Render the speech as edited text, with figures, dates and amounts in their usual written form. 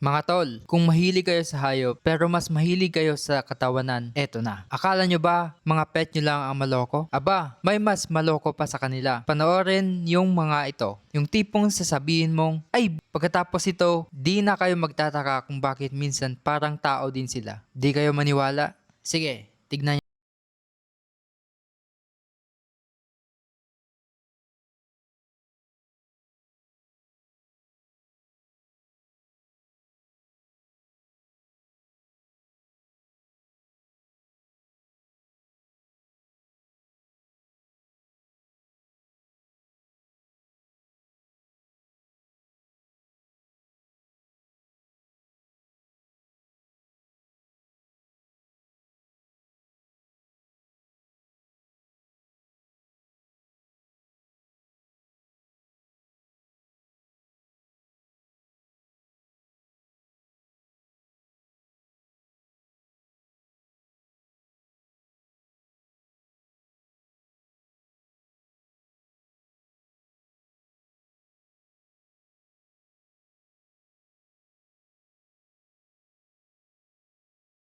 Mga tol, kung mahilig kayo sa hayop pero mas mahilig kayo sa katawanan, eto na. Akala nyo ba mga pet nyo lang ang maloko? Aba, may mas maloko pa sa kanila. Panoorin yung mga ito. Yung tipong sasabihin mong, ay, pagkatapos ito, di na kayo magtataka kung bakit minsan parang tao din sila. Di kayo maniwala? Sige, tignan